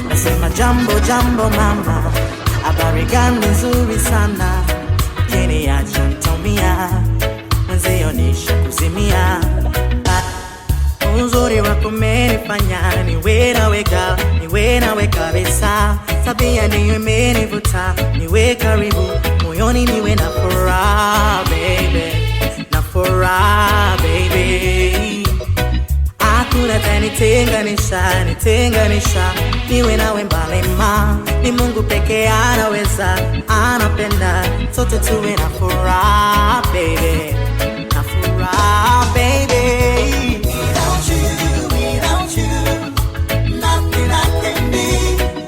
[SPEAKER 11] Nasema jambo jambo mama, habari gani nzuri sana. Kini ya chantomia, mwenzio nisha kuzimia. Uzuri wako umenifanya niwe nawe kabisa. Tabia niyo imenivuta, niwe karibu moyoni, niwe na furaha baby, na furaha baby.
[SPEAKER 15] hakuna tanitenganisha, nitenganisha niwe nawe mbali ma, ni Mungu pekee anaweza, anapenda sote tuwe na furaha baby, na furaha baby. Without you, nothing I can be.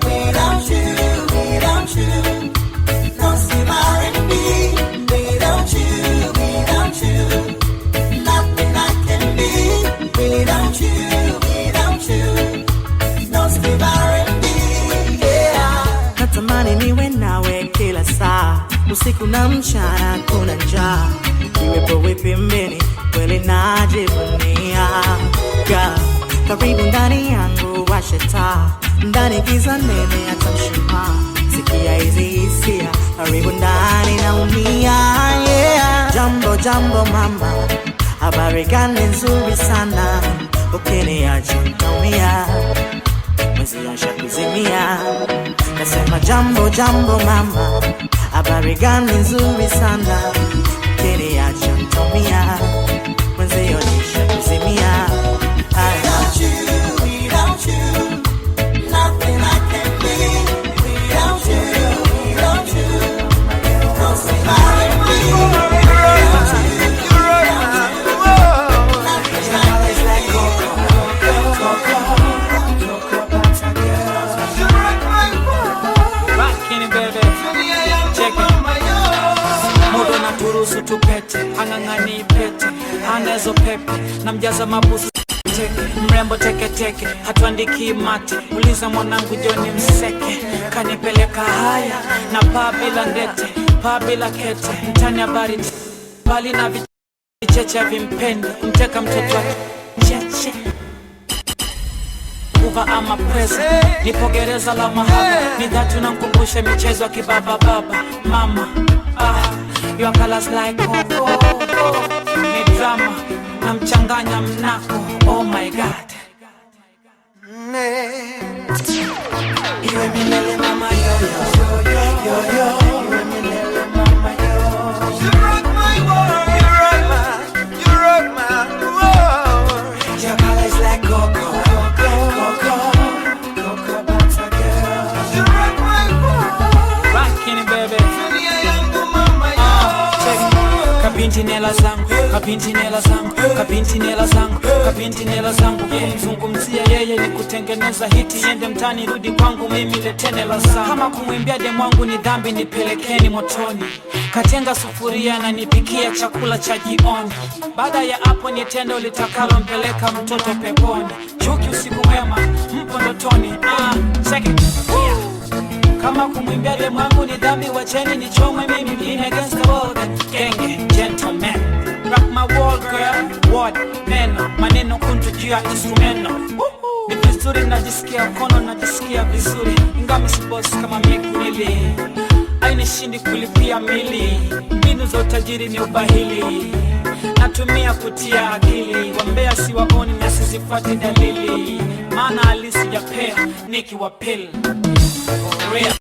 [SPEAKER 15] Without you, no still R&B. Without you, nothing I can be. Without you, no still R&B. Yeah. Natamani niwe nawe kila saa, usiku na mchana kuna njaa, iwepo wewe pembeni kweli najivunia. Yeah. Karibu ndani yangu washe taa, ndani giza nene hata mshumaa, sikia hizi hisia, karibu ndani naumia. Yeah. Jambo mama, habari gani nzuri sana, ukiniacha naumia, mwezi yasha kuzimia. Nasema jambo mama, habari gani nzuri sana, ukiniacha naumia, mwezi yasha kuzimia. Without you, nothing I can be. Without you, no somebody be.
[SPEAKER 16] Turusu tupete, angangani pete, anezo pepe, namjaza mabusu teke, mrembo teke teke, hatuandiki mate, uliza mwanangu Joni Mseke, kanipeleka haya, na paa bila ndete, paa bila kete, mtani habari bali na vicheche vimpendi, kumteka mtoto wa cheche. Uva ama pesa, nipo gereza la mahaba, ni dhatu na mkumbushe michezo wa kibaba baba, mama, your colors like coco, ni drama, na mchanganya mnako, oh my god. Iwe milele mama yo, iwe milele mama yo. You rock my world, you rock my world. Your colors like coco, butter girl. You rock my world, rockin' it baby. Kapinti nela zangu, kapinti nela zangu, kapinti nela zangu, kapinti nela zangu. Mzungumzia yeye ni kutengeneza hiti, yende mtani rudi kwangu mimi lete nela zangu. Kama kumwimbia demu wangu ni dhambi, nipelekeni motoni. Katenga sufuria na nipikia chakula cha jioni. Baada ya hapo ni tendo litakalo mpeleka mtoto peponi. Chuki usiku mwema, mpo ndotoni. Second, yeah. Kama kumwimbia demu wangu ni dhambi, wacheni nichomwe mimi, lean against the wall. Genge, gentleman, rock my world girl, word, neno, maneno kuntu juu ya instrumento. Ni vizuri najisikia kono, najisikia vizuri, ingami si boss kama miekuli. Aini shindi kulipia mili, mbinu za utajiri ni ubahili, natumia kutia akili, wambea siwaoni na sizifati dalili, maana halisi ya pea, niki wa pill. Real.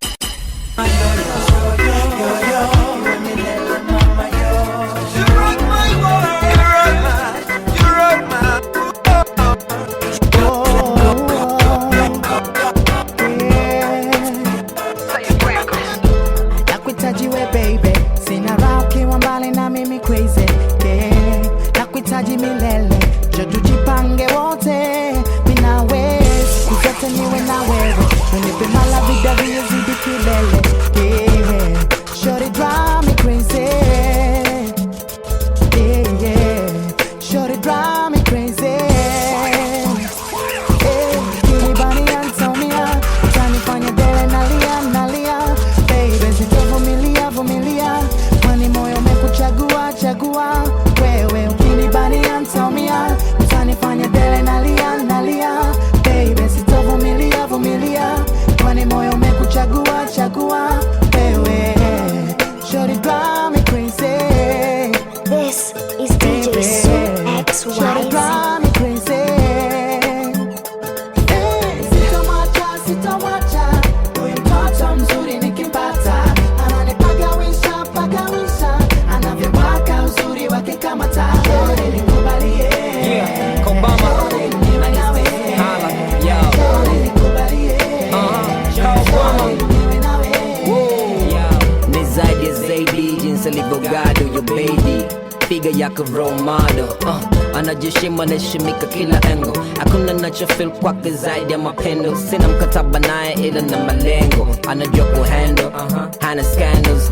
[SPEAKER 11] Nakuhitajiwe baby, sina raha ukiwa mbali na mimi crazy, yeah. Nakuhitaji milele, jo tujipange wote, mimi na wewe, kuzote niwe na wewe, unipe mala vida vizidi kilele, yeah. Shorty drive me crazy, yeah. Shorty drive me crazy, yeah. Kilibani Antonia, utanifanya dele nalia, baby vumilia, kwani moyo umekuchagua wewe. Ukinibani Antonia, utanifanya dele nalia.
[SPEAKER 17] like a role model. Anajishima neshimika kila engo. Hakuna nacho feel kwake zaidi ya mapendo. Sina mkataba naye ila na malengo. Anajua kuhandle, hana scandals.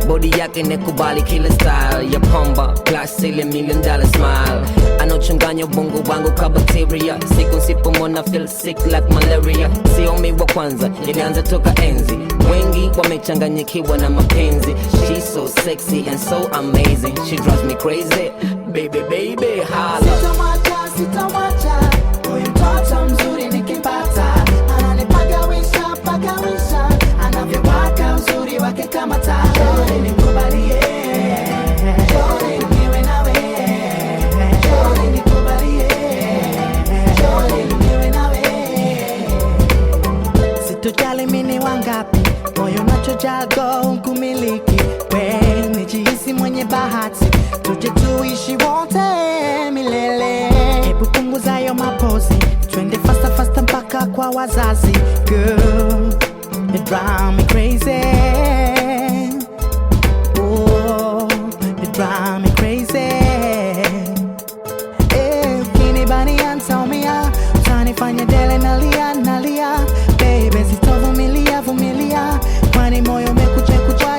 [SPEAKER 17] Body yake nekubali kila style ya pomba, plus ile $1 million smile. Anochanganya bongo wangu ka bacteria. Siku nsipomona feel sick like malaria. Siomi wa kwanza, ilianza toka enzi. Wengi wamechanganyikiwa na mapenzi. She's so sexy and so amazing. She drives me crazy. Baby, baby, holla.
[SPEAKER 15] Sitamacha, huyu mtoto mzuri nikipata. Ananipagawisha, pagawisha. Anavyowaka uzuri wake kama taa. Shorty nikubalie, shorty niwe nawe. Shorty nikubalie, shorty niwe nawe. Sitojali mini wangapi, moyo nachojago kumiliki. We nijihisi mwenye bahati, tuje tuishi wote milele. Hebu punguza yo mapozi, twende fasta fasta mpaka kwa wazazi. Girl, you drive me crazy. Oh, you drive me crazy. Ukinibani antaumia, utanifanya dele nalia nalia. Baby sitovumilia vumilia, kwani moyo umekuja kuchwa.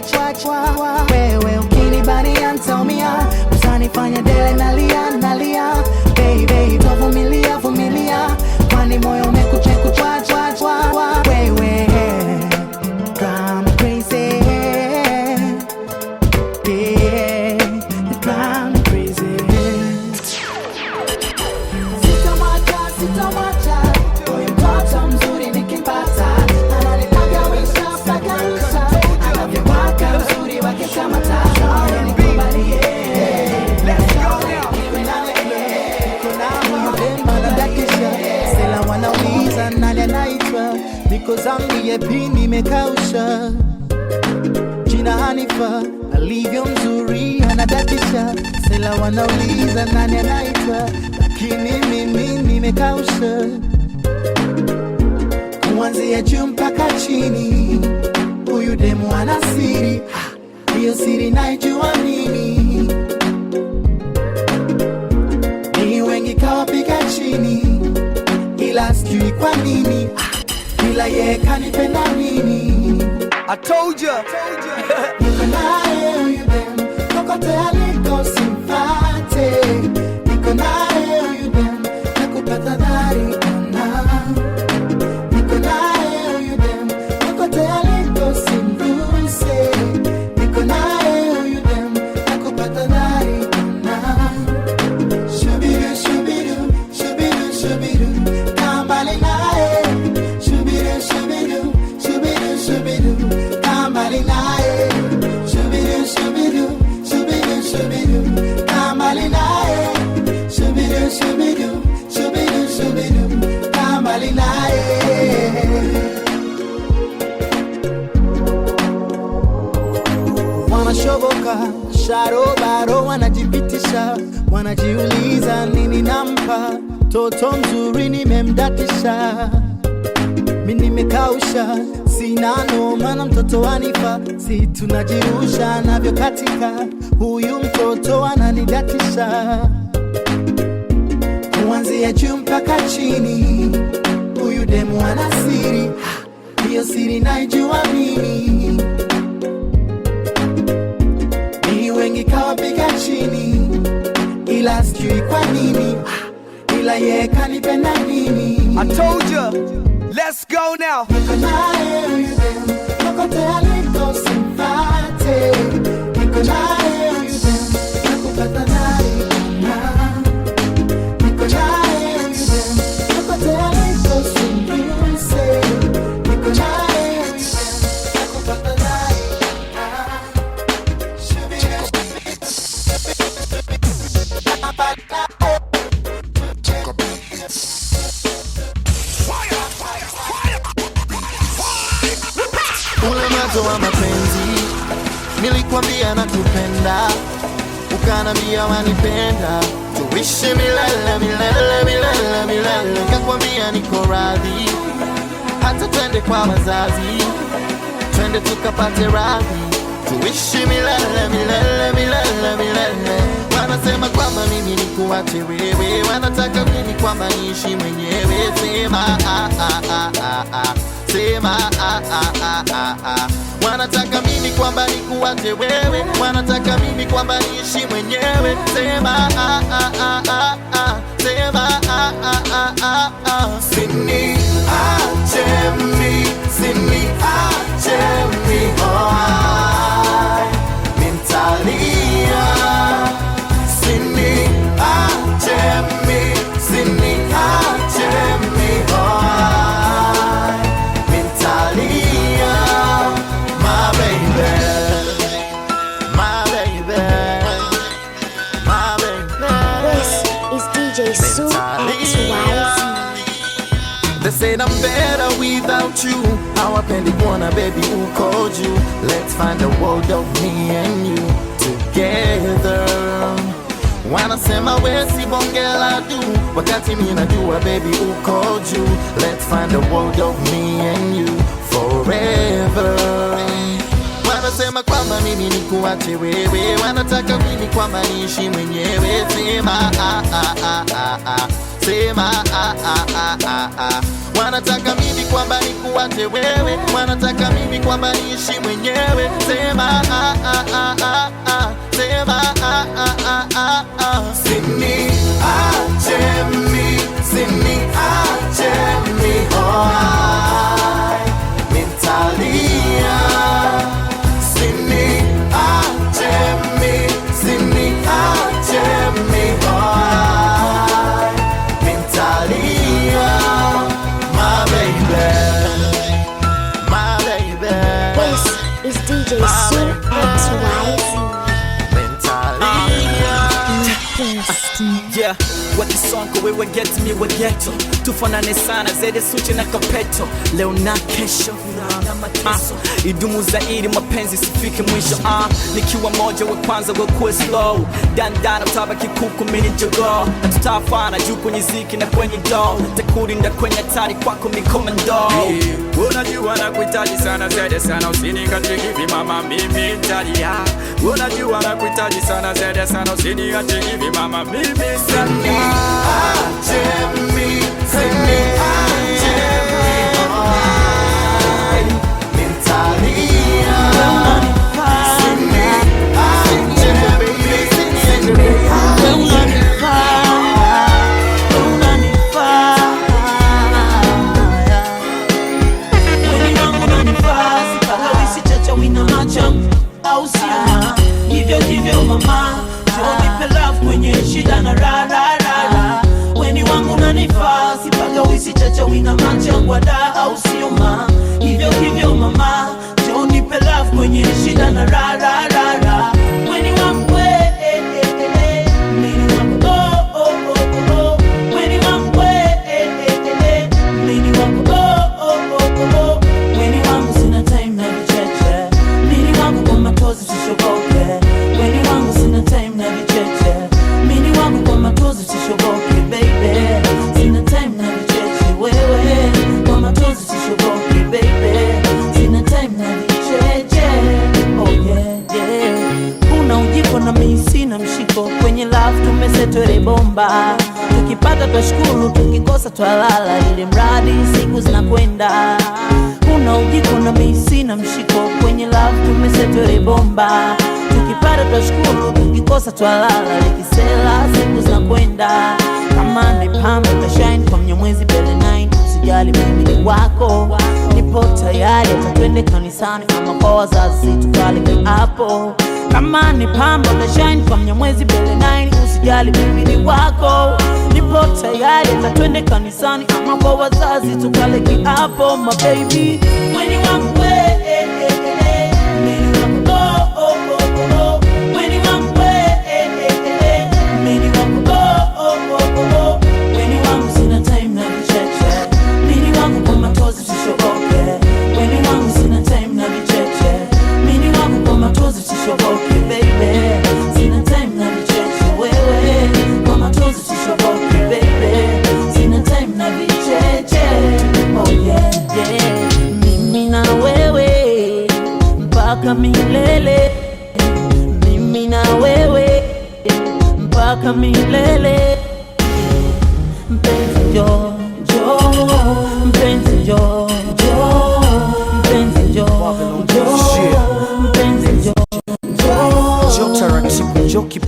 [SPEAKER 15] Wewe ukinibani antaumia, utanifanya dele nalia nalia. Baby sitovumilia vumilia, kwani moyo umekuja kuchwa. Wewe drive me crazy. Yeah, you drive me crazy. Sitamacha, huyu mtoto mzuri nikimpata. Ananipagawisha, pagawisha. Anavyowaka uzuri wake kama taa. Shorty nikubalie, niwe nawe.
[SPEAKER 2] Wanadakisha, sela wanauliza nani anaitwa. Niko Zambia pini nimekausha. Jina Hanifa, alivyo mzuri anadakisha. Sela wanauliza nani anaitwa, lakini mimi nimekausha. Kuanzia juu mpaka chini, huyu demu ana siri. Hiyo siri naijua mimi. Ni wengi kawapiga chini, ila sijui kwa nini. Ila yeye kanipenda mimi.
[SPEAKER 6] I told ya.
[SPEAKER 2] Niko naye huyu dem, kokote aliko simpate. Niko naye huyu dem, nakupata dhari ona. Niko naye huyu dem, kokote aliko simruse. Niko naye huyu dem, nakupata dhari ona. Shubidu, shubidu, shubidu, shubidu, kambali naye. Shubidu, shubidu, shubidu, shubidu, kambali naye. Shubidu, shubidu, shubidu, shubidu, kambali naye. Shubidu, shubidu, shubidu, shubidu, kambali naye. Wanashoboka, sharobaro wanajipitisha. Wanajiuliza nini nampa, toto mzuri nimemdatisha. Mimi nimekausha, sina noma na mtoto wanifa. Si tunajirusha navyo katika, huyu mtoto ananidatisha. Kuanzia juu mpaka chini, huyu demu ana siri. Hiyo siri naijua mimi. Ni wengi kawapiga chini, ila sijui kwa nini. Ila yeye kanipenda mimi.
[SPEAKER 6] I told ya. Let's go now.
[SPEAKER 2] Niko naye huyu dem, kokote aliko simpate. Niko naye huyu dem, nakupata dhari ona. Niko naye huyu dem, kokote aliko simruse. Niko naye huyu dem, nakupata dhari ona.
[SPEAKER 18] Ule mwanzo wa mapenzi, nilikwambia nakupenda, ukanambia wanipenda. Tuishi milele, milele, milele, milele. Nikakwambia niko radhi, hata twende kwa wazazi, twende tukapate radhi. Tuishi milele, milele, milele, milele. wanasema kwamba mimi nikuache wewe, wanataka mimi kwamba niishi mwenyewe. Sema sema wanataka mimi kwamba nikuache wewe, wanataka mimi kwamba niishi mwenyewe. Sema sema sini achemi, sini achemi, oh mentalia. Sini achemi, sini achemi, oh mentalia. My baby, my baby, my baby.
[SPEAKER 5] This is DJ Sue XYZ.
[SPEAKER 18] They said I'm better without you. Hawapendi kuona baby uko juu. Let's find a world of me and you together. Wanasema we si bonge la du, wakati mimi najua baby uko juu. Let's find a world of me and you forever. Wanasema kwamba mimi nikuache wewe, wanataka mimi kwamba niishi mwenyewe. Sema sema wanataka mimi kwamba nikuache wewe, wanataka mimi kwamba niishi mwenyewe. Sema sema sini achemi, sini achemi, oh mentalia. Sini achemi, sini achemi, oh mentalia. My baby, my baby.
[SPEAKER 5] This is DJ Sue XYZ.
[SPEAKER 7] Yeah, what the song kwa wewe get me we ghetto. Tufanane sana zede suchi na kapeto. Leo na kesho na mateso. Idumu zaidi mapenzi sifike mwisho. Nikiwa moja wa kwanza we kuwe slow. Dandana utabaki kuku mini jogo. Na tutafana juu kwenye ziki na kwenye do. Takurinda kwenye tari kwako mikomando. Unajua na kuhitaji sana zede sana, usinikate hivi mama mimi ntalia. Unajua na kuhitaji sana zede sana, usinikate hivi mama mimi ntalia.
[SPEAKER 18] Sini achemi, sini achemi, oh mentalia. Sini achemi, sini achemi.
[SPEAKER 4] Hivyo hivyo mama, nipe love kwenye shida na ra. Weni wangu nanifaa, sipaga wisi chacha wina machangwa da au sio ma. Hivyo hivyo mama, nipe love kwenye shida na ra. Weni wangu mini wangu oh. Weni wangu mini wangu oh. Weni wangu sina time na vicheche, mini wangu kwa matozi sishoboke. Weni wangu sina time na vicheche, mini wangu kwa matozi sishoboke baby. Sina time na vicheche wewe, kwa matozi sishoboke baby. Sina time na vicheche, oh yeah. Una ujiko na mimi sina mshiko, kwenye love tumesetwele bomba. Tukipata twashukuru, tukikosa twalala, ili mradi siku zinakwenda. Una ujiko na mimi sina mshiko, kwenye love tumesetwele bomba. Tukipata twashukuru, tukikosa twalala, likisela siku zinakwenda. Kama ni pambe utashine kwa mnyamwezi bele 9. Usijali mimi ni wako, nipo tayari hata twende kanisani kama kwa wazazi tukale hapo. Kama ni pambe utashine kwa mnyamwezi bele 9. Usijali mimi ni wako, nipo tayari hata twende kanisani ama kwa wazazi tukale hapo my baby. Weni wangu mini wangu oh. Weni wangu mini wangu oh. Weni wangu sina time na vicheche, mini wangu kwa matozi sishoboke. Weni wangu sina time na vicheche, mini wangu kwa matozi sishoboke baby. Sina time na vicheche wewe, kwa matozi sishoboke baby. Sina time na vicheche, oh yeah. Mimi na wewe mpaka milele, mimi na wewe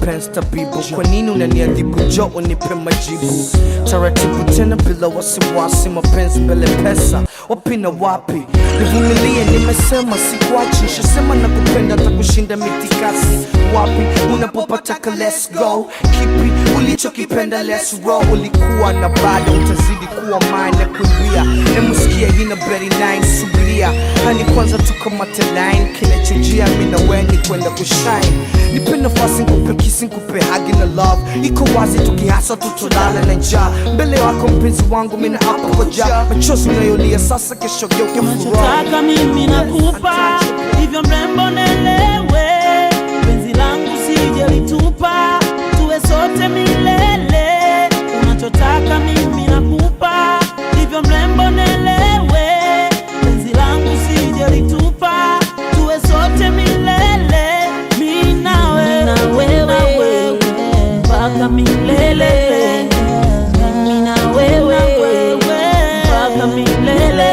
[SPEAKER 3] mapenzi tabibu, kwa nini unaniadhibu? Njoo unipe majibu taratibu tena bila wasiwasi, mapenzi mbele pesa, wapi na wapi? Nivumilie, nimesema sikuachi, nishasema nakupenda hata kushinda mitikasi. Wapi unapopataka let's go, kipi ulichokipenda let's roll. Ulikuwa na bado utazidi kuwa mine na kuimbia, emuskia hina very nice, subiria hani kwanza tukamate line, kinachojia mina weni kwenda kushine. Nipe nafasi nikupe kisi, nikupe hagi na love, iko wazi tukihasa tutolala na njaa. Mbele wako mpenzi wangu mina hapa koja, machozi unayolia sasa kesho geuke furaha.
[SPEAKER 4] Unachotaka mimi nakupa, hivyo mrembo nelewe, penzi langu sije litupa, tuwe sote milele. Unachotaka mimi nakupa, hivyo mrembo nelewe, penzi langu sije litupa, tuwe sote milele. Mimi na wewe mpaka milele, mimi na wewe mpaka milele.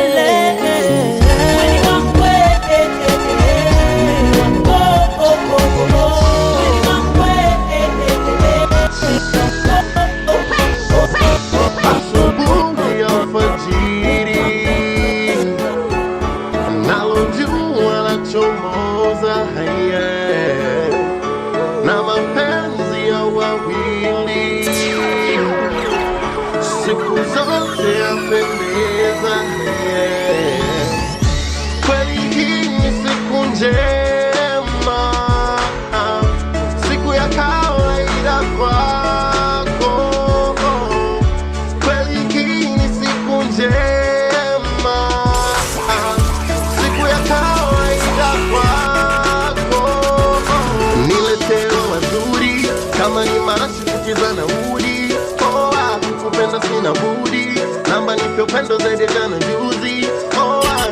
[SPEAKER 18] Siku ya kawaida kwako, kweli hii ni siku njema. Siku ya kawaida kwako, niletee wazuri kama ni marashi kucheza na udi. Kukupenda sina budi, namba nipe upendo zaidi ya jana juzi.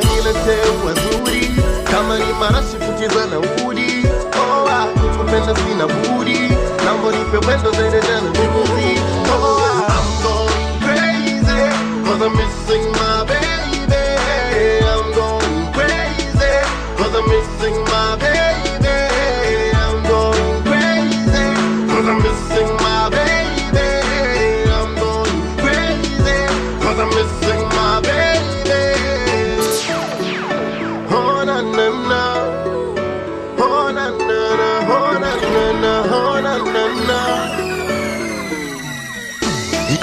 [SPEAKER 18] Niletee wazuri kama ni marashi kucheza na udi. Kukupenda sina budi, namba nipe upendo zaidi ya jana juzi. I'm going crazy, 'cause I'm missing my baby. I'm going crazy, 'cause I'm missing my baby. I'm going crazy, 'cause I'm missing my baby. I'm going crazy, 'cause I'm missing my baby. Oh na na na, oh na na na, oh na na na, oh na na na.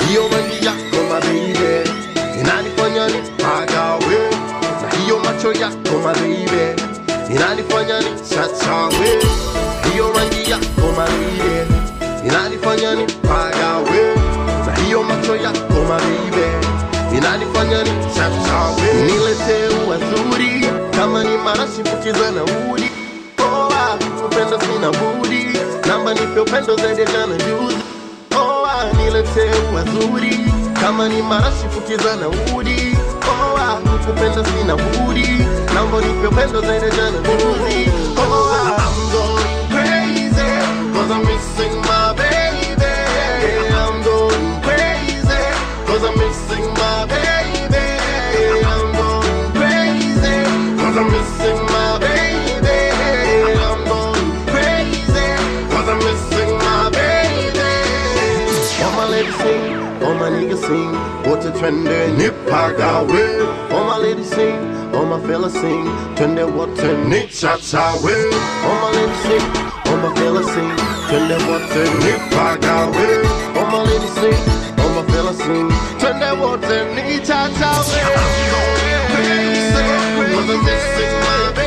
[SPEAKER 18] Hiyo rangi yako my baby inanifanya nipagawe, na hiyo macho yako my baby inanifanya nichachawe. Hiyo rangi yako my baby inanifanya nipagawe, na hiyo macho yako my baby inanifanya nichachawe. Niletee wazuri kama ni marashi kucheza na udi. Kukupenda sina budi, namba nipe upendo zaidi ya jana juzi. Niletee wazuri kama ni marashi kucheza na udi. Kukupenda sina budi, namba nipe upendo zaidi ya jana juzi. I'm going crazy, 'cause I'm missing my baby. I'm going crazy, 'cause I'm missing my baby. I'm going crazy, 'cause I'm missing my baby. I'm going crazy, 'cause I'm missing my baby. All my ladies sing, all my niggas sing, wote twende nipagawe. All my ladies sing, all my fellas sing, twende wote nichachawe. All my ladies sing, all my fellas sing, twende wote nipagawe. All my ladies sing, all my fellas sing, twende wote nichachawe. I'm going crazy, 'cause I'm missing my baby.